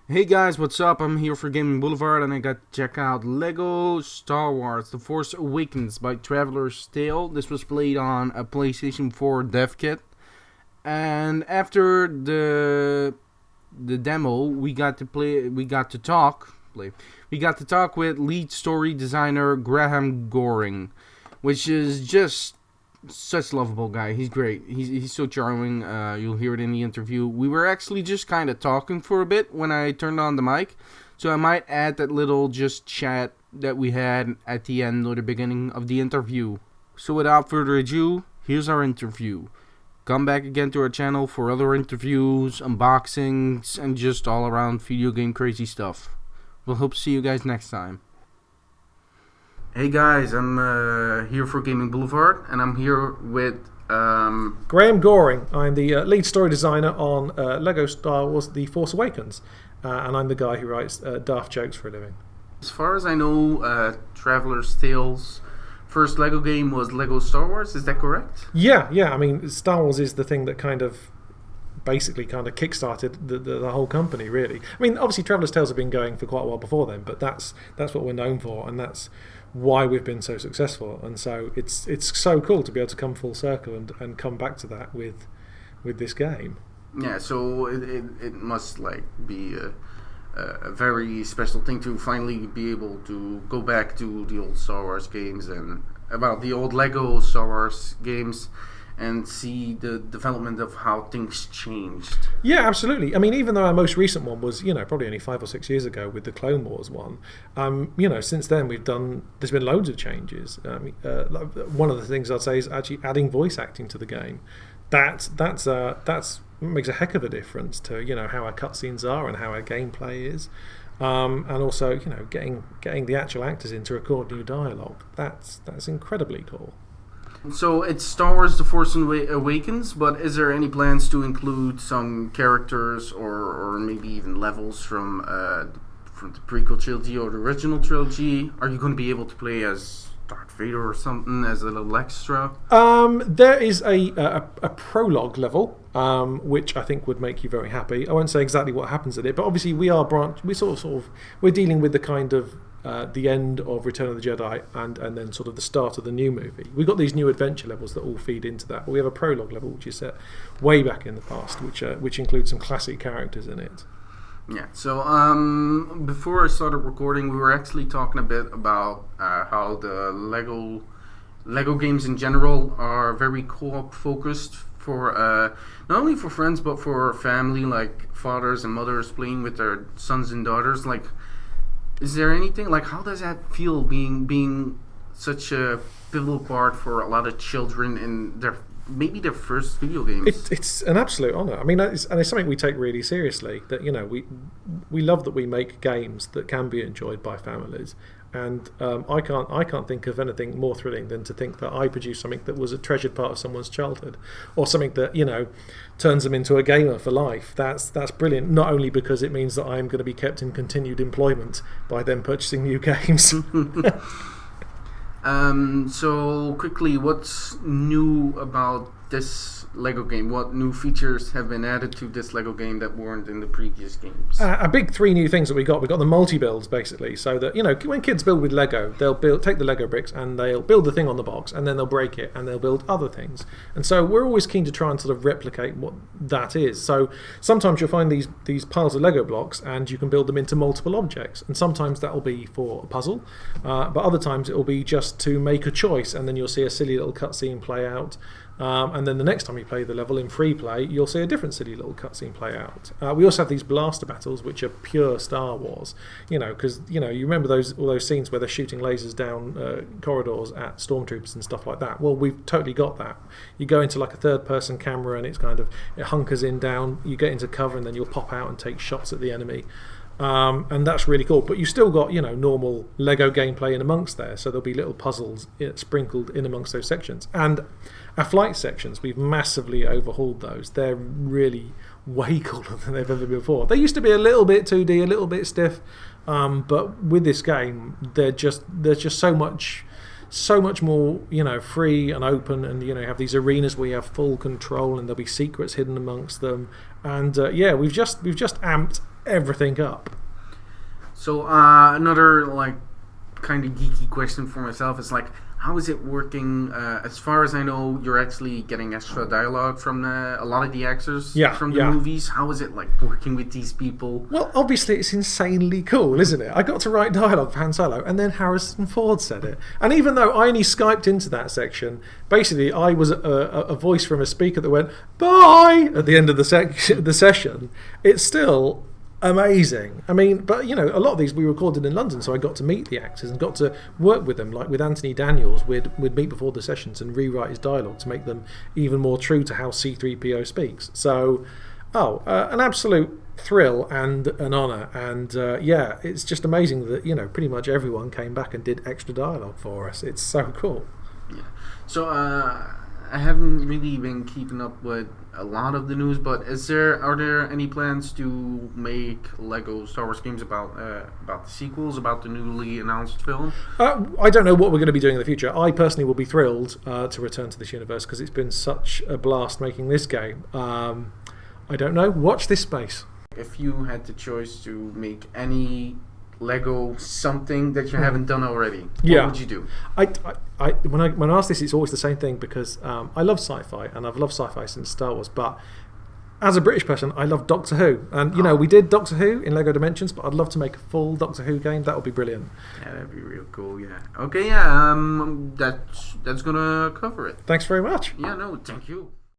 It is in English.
Hey guys, what's up? I'm here for Gaming Boulevard and I got to check out Lego Star Wars The Force Awakens by Traveler's Tale. This was played on a PlayStation 4 dev kit. And after the demo, we got to talk with lead story designer Graham Goring, which is just such a lovable guy. He's great. He's so charming. You'll hear it in the interview. We were actually just kind of talking for a bit when I turned on the mic, so I might add that little just chat that we had at the end or the beginning of the interview. So without further ado, here's our interview. Come back again to our channel for other interviews, unboxings, and just all around video game crazy stuff. We'll hope to see you guys next time. Hey guys, I'm here for Gaming Boulevard, and I'm here with Graham Goring. I'm the lead story designer on Lego Star Wars The Force Awakens, and I'm the guy who writes daft jokes for a living. As far as I know, Traveler's Tale's first Lego game was Lego Star Wars, is that correct? Yeah. I mean, Star Wars is the thing that basically kick-started the whole company, really. I mean, obviously Traveler's Tales have been going for quite a while before then, but that's what we're known for, and that's why we've been so successful. And so it's so cool to be able to come full circle and come back to that with this game. Yeah, so it must be a very special thing to finally be able to go back to the old Star Wars games and about the old Lego Star Wars games and see the development of how things changed. Yeah, absolutely. I mean, even though our most recent one was, probably only 5 or 6 years ago with the Clone Wars one, since then there's been loads of changes. One of the things I'd say is actually adding voice acting to the game. That's makes a heck of a difference to how our cutscenes are and how our gameplay is, and also getting the actual actors in to record new dialogue. That's incredibly cool. So it's Star Wars The Force Awakens, but is there any plans to include some characters or maybe even levels from the prequel trilogy or the original trilogy? Are you going to be able to play as Darth Vader or something as a little extra? There is a prologue level, which I think would make you very happy. I won't say exactly what happens in it, but obviously we're dealing with the kind of the end of Return of the Jedi and then sort of the start of the new movie. We've got these new adventure levels that all feed into that. But we have a prologue level which is set way back in the past, which includes some classic characters in it. Yeah, so before I started recording, we were actually talking a bit about how the Lego games in general are very co-op focused for not only for friends but for family, like fathers and mothers playing with their sons and daughters. Like, is there anything how does that feel being such a pivotal part for a lot of children in maybe their first video games? It's an absolute honour. I mean, it's something we take really seriously. That we love that we make games that can be enjoyed by families, and I can't think of anything more thrilling than to think that I produced something that was a treasured part of someone's childhood, or something that turns them into a gamer for life. That's brilliant. Not only because it means that I'm going to be kept in continued employment by them purchasing new games. So quickly, what's new about this Lego game? What new features have been added to this Lego game that weren't in the previous games? A big 3 new things that we got the multi-builds, basically, so that when kids build with Lego, they'll take the Lego bricks and they'll build the thing on the box, and then they'll break it and they'll build other things. And so we're always keen to try and sort of replicate what that is. So sometimes you'll find these piles of Lego blocks and you can build them into multiple objects, and sometimes that'll be for a puzzle, but other times it'll be just to make a choice, and then you'll see a silly little cutscene play out. And then the next time you play the level in free play, you'll see a different silly little cutscene play out. We also have these blaster battles, which are pure Star Wars. Because you remember all those scenes where they're shooting lasers down corridors at stormtroopers and stuff like that. Well, we've totally got that. You go into like a third-person camera, and it hunkers in down. You get into cover, and then you'll pop out and take shots at the enemy. And that's really cool, but you still got normal Lego gameplay in amongst there, so there'll be little puzzles sprinkled in amongst those sections. And our flight sections, we've massively overhauled those. They're really way cooler than they've ever been before. They used to be a little bit 2D, a little bit stiff, but with this game, there's just so much more free and open, and you have these arenas where you have full control, and there'll be secrets hidden amongst them. And we've just amped everything up. So another like kind of geeky question for myself is like, how is it working? As far as I know, you're actually getting extra dialogue from a lot of the actors from the movies. How is it like working with these people? Well, obviously it's insanely cool, isn't it? I got to write dialogue for Han Solo, and then Harrison Ford said it. And even though I only Skyped into that section, basically I was a voice from a speaker that went "bye" at the end of the session. It's still amazing. I mean, but you know, a lot of these we recorded in London, so I got to meet the actors and got to work with them. Like with Anthony Daniels, we'd meet before the sessions and rewrite his dialogue to make them even more true to how C-3PO speaks. So, an absolute thrill and an honour. And yeah, it's just amazing that, you know, pretty much everyone came back and did extra dialogue for us. It's so cool. Yeah. So I haven't really been keeping up with a lot of the news, but are there any plans to make Lego Star Wars games about the sequels, about the newly announced film? I don't know what we're going to be doing in the future. I personally will be thrilled to return to this universe because it's been such a blast making this game. I don't know. Watch this space. If you had the choice to make any Lego something that you haven't done already, what would you do? When I ask this, it's always the same thing because I love sci-fi and I've loved sci-fi since Star Wars. But as a British person, I love Doctor Who, and you know we did Doctor Who in Lego Dimensions, but I'd love to make a full Doctor Who game. That would be brilliant. Yeah, that'd be real cool. Yeah. Okay. Yeah. That's gonna cover it. Thanks very much. Yeah. No. Thank you.